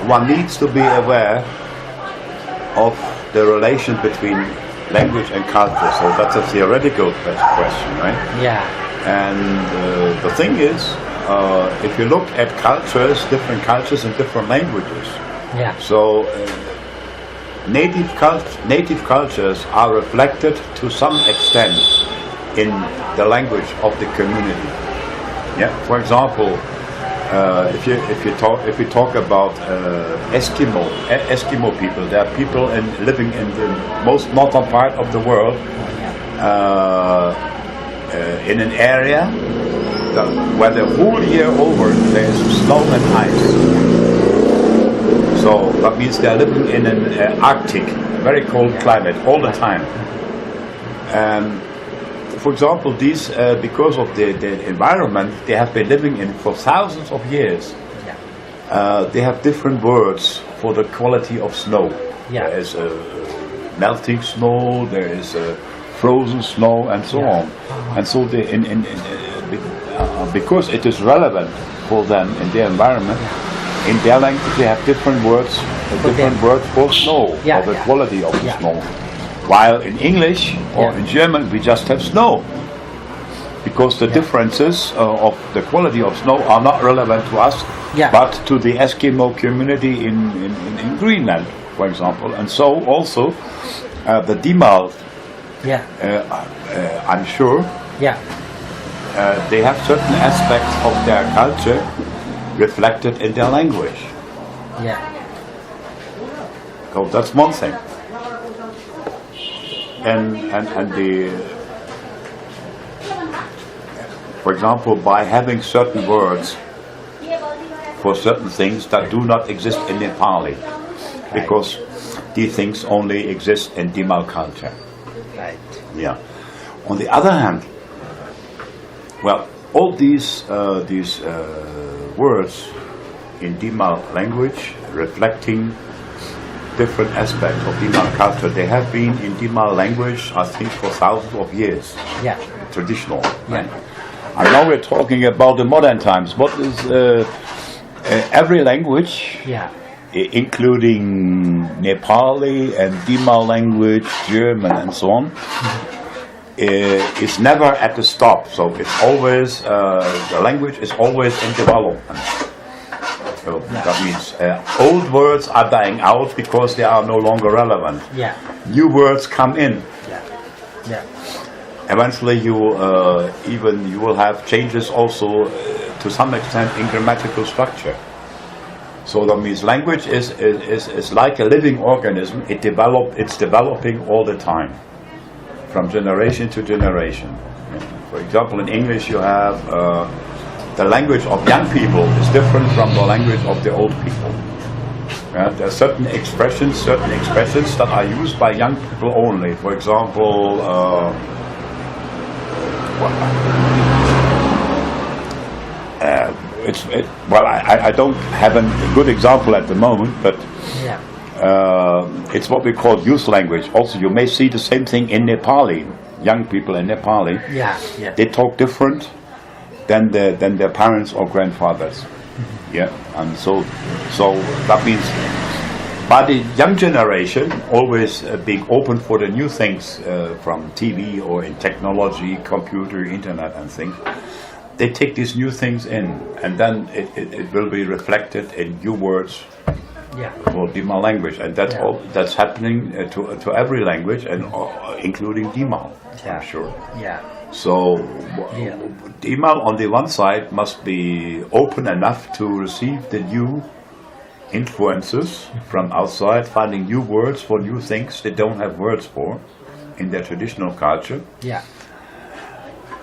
one needs to be aware of the relation between language and culture. So that's a theoretical question, right? Yeah. And the thing is, if you look at different cultures and different languages. Yeah. So native cultures are reflected to some extent in the language of the community. Yeah. For example, if we talk about Eskimo people, they are people living in the most northern part of the world, in an area where the whole year over there is snow and ice. So that means they are living in an Arctic, very cold climate all the time. And for example, these because of the environment they have been living in for thousands of years, they have different words for the quality of snow. There is melting snow, there is frozen snow, and so on. And so they, because it is relevant for them in their environment, in their language they have different words for snow, or the quality of the snow. While in English or in German we just have snow, because the differences of the quality of snow are not relevant to us, but to the Eskimo community in Greenland, for example. And so also the Dimal, I'm sure, they have certain aspects of their culture reflected in their language. So that's one thing. And for example, by having certain words for certain things that do not exist in Nepali, because these things only exist in Dimal culture. Yeah. On the other hand, well, all these words in Dimal language reflecting different aspects of Dimal culture, they have been in Dimal language, I think, for thousands of years. Traditional. Right? And now we're talking about the modern times. What is every language including Nepali and Dima language, German, and so on, it's never at the stop. So it's always the language is always in development. So that means old words are dying out because they are no longer relevant. Yeah. New words come in. Yeah. Yeah. Eventually, you will have changes also to some extent in grammatical structure. So that means language is like a living organism. It's developing all the time, from generation to generation. For example, in English, you have the language of young people is different from the language of the old people. There are certain expressions that are used by young people only. For example, I don't have a good example at the moment, but it's what we call youth language. Also, you may see the same thing in Nepali. Young people in Nepali, they talk different than their parents or grandfathers. And so that means, but the young generation always being open for the new things from TV or in technology, computer, internet, and things. They take these new things in, and then it will be reflected in new words for Dima language, and that's happening to every language, and including Dima, I'm sure. So Dima on the one side must be open enough to receive the new influences from outside, finding new words for new things they don't have words for in their traditional culture.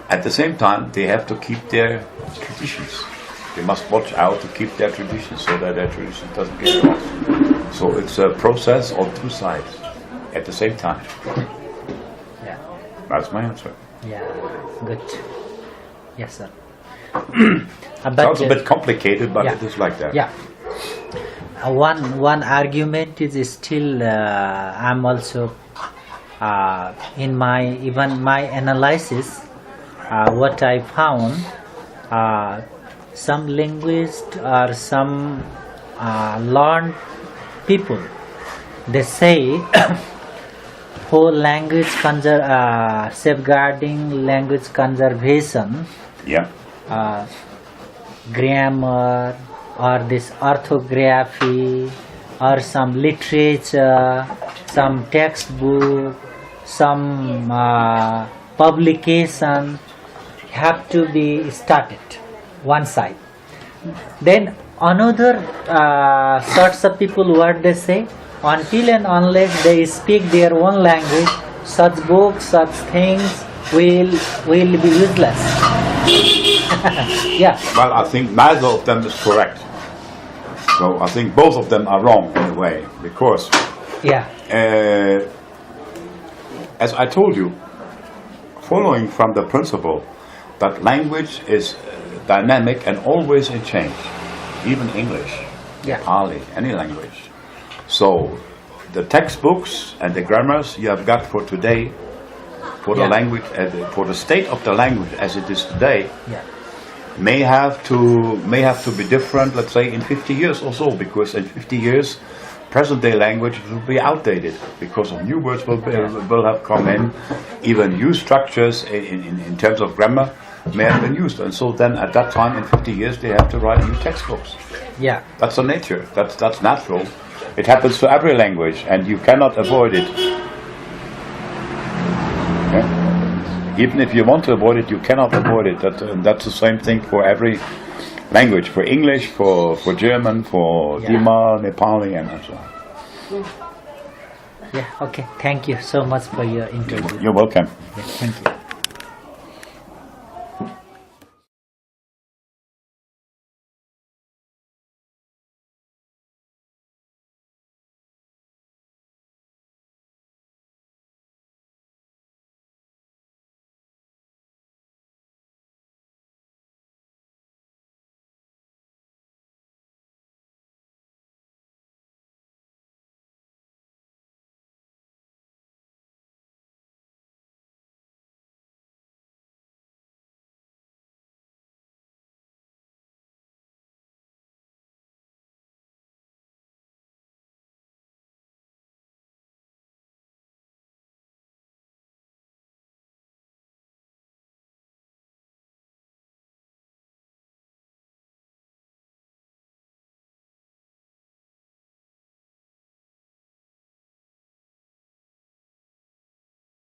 At the same time, they have to keep their traditions. They must watch out to keep their traditions so that their tradition doesn't get lost. So it's a process on two sides at the same time. That's my answer. Good. Yes, sir. Sounds a bit complicated, but it is like that. One argument is still I'm also in my analysis. What I found, some linguists or some learned people, they say for language safeguarding language conservation, grammar or this orthography or some literature, some textbook, some publication have to be started one side. Then another sorts of people, what they say, until and unless they speak their own language, such books, such things will be useless. Well, I think neither of them is correct. So I think both of them are wrong in a way, because as I told you, following from the principle that language is dynamic and always in change, even English, Nepali, any language. So the textbooks and the grammars you have got for today, for the language, for the state of the language as it is today, may have to be different, let's say, in 50 years or so, because in 50 years present-day language will be outdated because of new words will have come in. Even new structures in terms of grammar may have been used, and so then at that time in 50 years they have to write new textbooks. That's the nature. That's natural. It happens to every language, and you cannot avoid it. Even if you want to avoid it, you cannot avoid it. That's the same thing for every language, for English, for German, for Dima, Nepali, and so on. Okay. Thank you so much for your interview. You're welcome. Thank you.